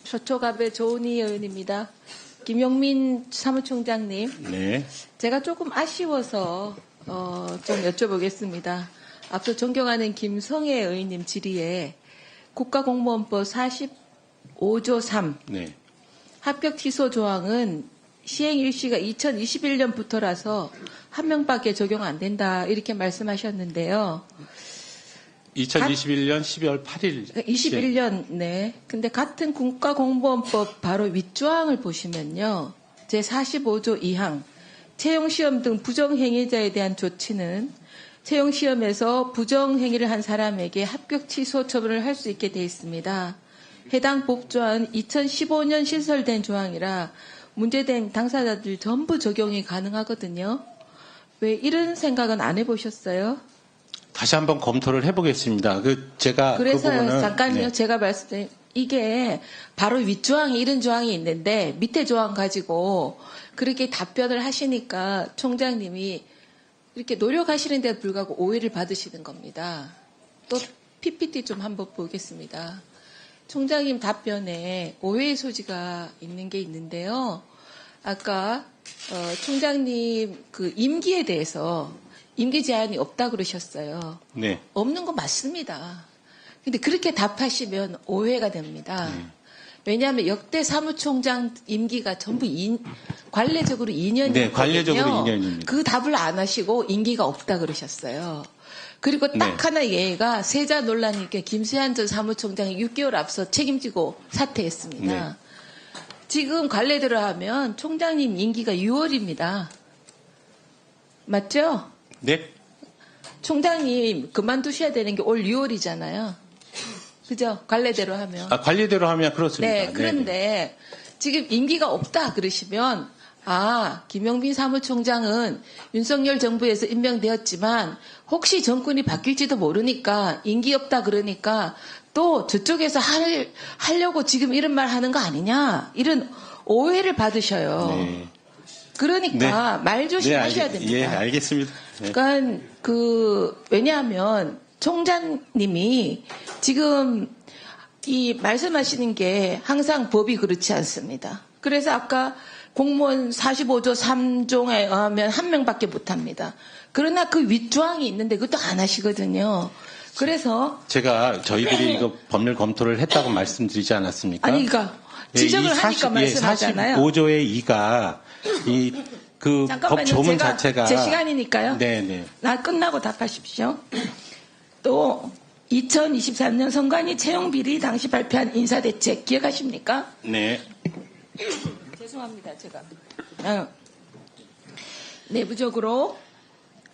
서초갑의 조은희 의원입니다. 김용민 사무총장님, 네. 제가 조금 아쉬워서 좀 여쭤보겠습니다. 앞서 존경하는 김성애 의원님 질의에 국가공무원법 45조 3 네. 합격 취소 조항은 시행 일시가 2021년부터라서 한 명밖에 적용 안 된다 이렇게 말씀하셨는데요. 2021년 12월 8일. 21년, 네. 근데 같은 국가공무원법 바로 윗조항을 보시면요. 제45조 2항, 채용시험 등 부정행위자에 대한 조치는 채용시험에서 부정행위를 한 사람에게 합격 취소 처분을 할 수 있게 되어 있습니다. 해당 법조항은 2015년 신설된 조항이라 문제된 당사자들 전부 적용이 가능하거든요. 왜 이런 생각은 안 해보셨어요? 다시 한번 검토를 해보겠습니다. 제가 그래서요. 그 부분은, 잠깐요. 네. 제가 말씀드린 이게 바로 윗조항이 이런 조항이 있는데 밑에 조항 가지고 그렇게 답변을 하시니까 총장님이 이렇게 노력하시는데 불구하고 오해를 받으시는 겁니다. 또 PPT 좀 한번 보겠습니다. 총장님 답변에 오해의 소지가 있는 게 있는데요. 아까 총장님 그 임기에 대해서 임기 제한이 없다 그러셨어요. 네. 없는 거 맞습니다. 근데 그렇게 답하시면 오해가 됩니다. 왜냐하면 역대 사무총장 임기가 전부 관례적으로 2년이거든요. 네, 관례적으로 2년입니다. 그 답을 안 하시고 임기가 없다 그러셨어요. 그리고 딱 네. 하나 예가 세자 논란이 있게 김세한 전 사무총장이 6개월 앞서 책임지고 사퇴했습니다. 네. 지금 관례대로 하면 총장님 임기가 6월입니다. 맞죠? 네. 총장님 그만두셔야 되는 게 올 6월이잖아요. 그죠? 관례대로 하면. 관례대로 하면 그렇습니다. 네, 그런데 지금 임기가 없다 그러시면 김용민 사무총장은 윤석열 정부에서 임명되었지만 혹시 정권이 바뀔지도 모르니까 임기 없다 그러니까 또 저쪽에서 하려고 지금 이런 말 하는 거 아니냐 이런 오해를 받으셔요. 네. 그러니까 네. 말 조심하셔야 됩니다. 예, 알겠습니다. 네. 그러니까 왜냐하면 총장님이 지금 이 말씀하시는 게 항상 법이 그렇지 않습니다. 그래서 아까 공무원 45조 3종에 의하면 한 명밖에 못합니다. 그러나 그 윗조항이 있는데 그것도 안 하시거든요. 그래서 제가 저희들이 이거 법률 검토를 했다고 말씀드리지 않았습니까? 아니 그러니까 지적을 하니까 말씀하잖아요. 45조의 2가 그 법 잠깐만요. 조문 자체가 제 시간이니까요. 네네. 나 끝나고 답하십시오. 또 2023년 선관위 채용비리 당시 발표한 인사대책 기억하십니까? 네. 죄송합니다. 제가 내부적으로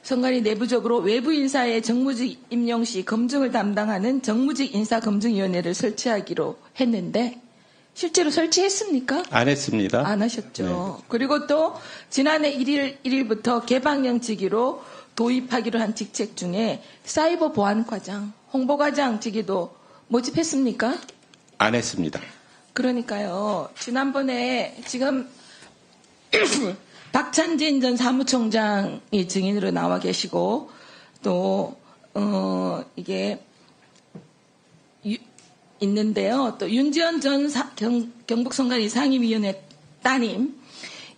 선관위 내부적으로 외부 인사의 정무직 임용 시 검증을 담당하는 정무직 인사검증위원회를 설치하기로 했는데 실제로 설치했습니까? 안 했습니다. 안 하셨죠. 그리고 또 지난해 1일부터 개방형직으로 도입하기로 한 직책 중에 사이버 보안과장, 홍보과장 직위도 모집했습니까? 안 했습니다. 그러니까요. 지난번에 지금 박찬진 전 사무총장이 증인으로 나와 계시고 또 이게 있는데요. 또 윤지원 전 경북선관위 상임위원회 따님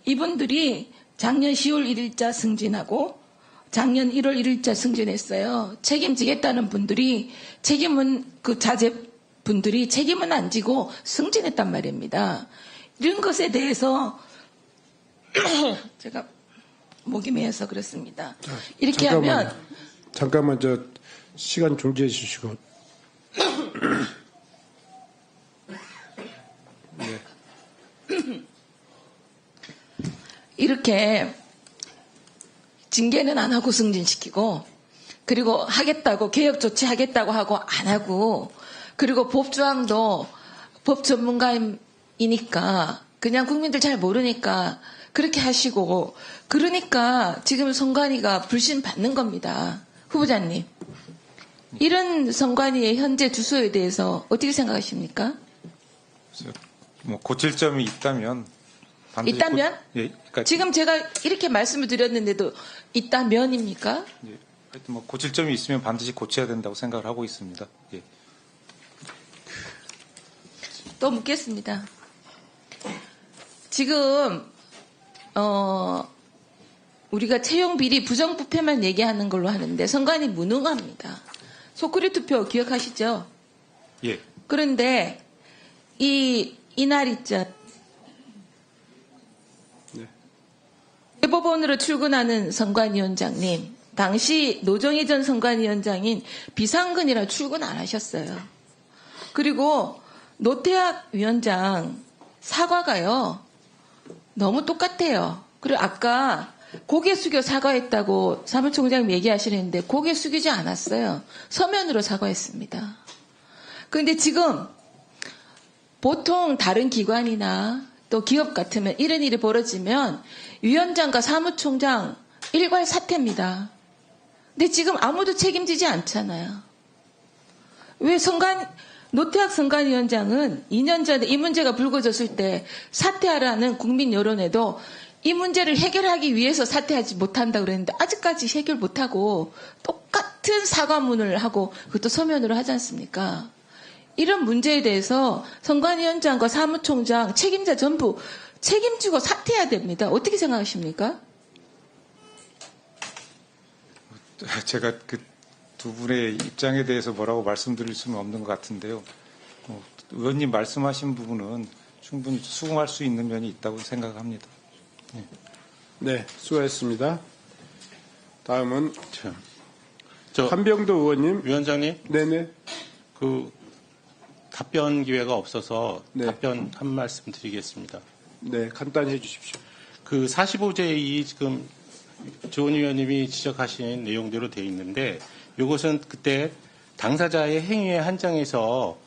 이분들이 작년 10월 1일자 승진하고 작년 1월 1일자 승진했어요. 책임지겠다는 분들이 그 자제분들이 책임은 안 지고 승진했단 말입니다. 이런 것에 대해서 제가 목이 메어서 그렇습니다. 이렇게 하면 잠깐만 시간 중지해 주시고 이렇게 징계는 안 하고 승진시키고 그리고 하겠다고 개혁 조치하겠다고 하고 안 하고 그리고 법조항도 법 전문가이니까 그냥 국민들 잘 모르니까 그렇게 하시고 그러니까 지금 선관위가 불신 받는 겁니다. 후보자님. 이런 선관위의 현재 주소에 대해서 어떻게 생각하십니까? 뭐 고칠 점이 있다면 반드시 있다면? 그러니까 지금 제가 이렇게 말씀을 드렸는데도 있다면입니까? 하여튼 뭐 고칠 점이 있으면 반드시 고쳐야 된다고 생각을 하고 있습니다. 또 묻겠습니다. 지금 우리가 채용 비리 부정부패만 얘기하는 걸로 하는데 선관위 무능합니다. 소쿠리 투표 기억하시죠? 예. 그런데 이날 있죠. 네. 대법원으로 출근하는 선관위원장님, 당시 노정희 전 선관위원장인 비상근이라 출근 안 하셨어요. 그리고 노태학 위원장 사과가요, 너무 똑같아요. 그리고 아까 고개 숙여 사과했다고 사무총장님 얘기하시는데 고개 숙이지 않았어요. 서면으로 사과했습니다. 그런데 지금 보통 다른 기관이나 또 기업 같으면 이런 일이 벌어지면 위원장과 사무총장 일괄 사퇴입니다. 근데 지금 아무도 책임지지 않잖아요. 왜 노태학 선관위원장은 2년 전에 이 문제가 불거졌을 때 사퇴하라는 국민 여론에도 이 문제를 해결하기 위해서 사퇴하지 못한다고 그랬는데 아직까지 해결 못하고 똑같은 사과문을 하고 그것도 서면으로 하지 않습니까? 이런 문제에 대해서 선관위원장과 사무총장 책임자 전부 책임지고 사퇴해야 됩니다. 어떻게 생각하십니까? 제가 그 두 분의 입장에 대해서 뭐라고 말씀드릴 수는 없는 것 같은데요. 의원님 말씀하신 부분은 충분히 수긍할 수 있는 면이 있다고 생각합니다. 네, 수고하셨습니다. 다음은 저 한병도 의원님. 위원장님, 네네. 그 답변 기회가 없어서 네. 답변 한 말씀 드리겠습니다. 네, 간단히 해주십시오. 그 45제의 지금 조은 의원님이 지적하신 내용대로 되어 있는데 이것은 그때 당사자의 행위에 한정해서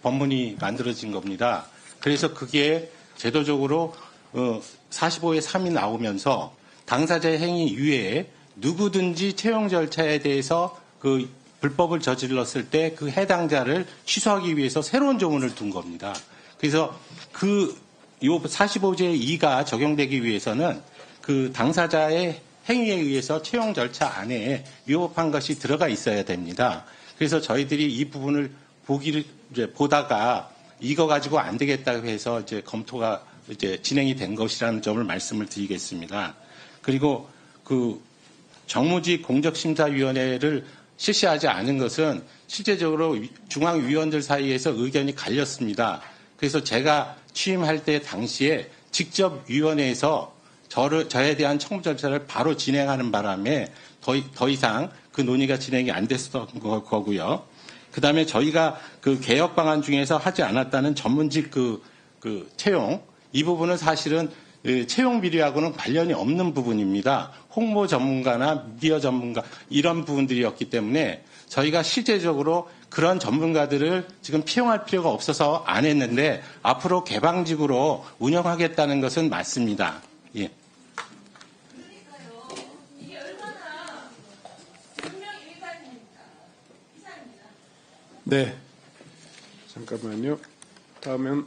법문이 만들어진 겁니다. 그래서 그게 제도적으로 45의 3이 나오면서 당사자의 행위 이외에 누구든지 채용 절차에 대해서 그 불법을 저질렀을 때 그 해당자를 취소하기 위해서 새로운 조문을 둔 겁니다. 그래서 요 45제 2가 적용되기 위해서는 그 당사자의 행위에 의해서 채용 절차 안에 위법한 것이 들어가 있어야 됩니다. 그래서 저희들이 이 부분을 보다가 이거 가지고 안 되겠다고 해서 이제 검토가 이제 진행이 된 것이라는 점을 말씀을 드리겠습니다. 그리고 그 정무직 공적심사위원회를 실시하지 않은 것은 실제적으로 중앙위원들 사이에서 의견이 갈렸습니다. 그래서 제가 취임할 때 당시에 직접 위원회에서 저에 대한 청구 절차를 바로 진행하는 바람에 더 이상 그 논의가 진행이 안 됐었던 거고요. 그다음에 저희가 그 개혁 방안 중에서 하지 않았다는 전문직 그 채용, 이 부분은 사실은 채용 비리하고는 관련이 없는 부분입니다. 홍보 전문가나 미디어 전문가 이런 부분들이었기 때문에 저희가 실제적으로 그런 전문가들을 지금 피용할 필요가 없어서 안 했는데 앞으로 개방직으로 운영하겠다는 것은 맞습니다. 예. 네. 잠깐만요. 다음은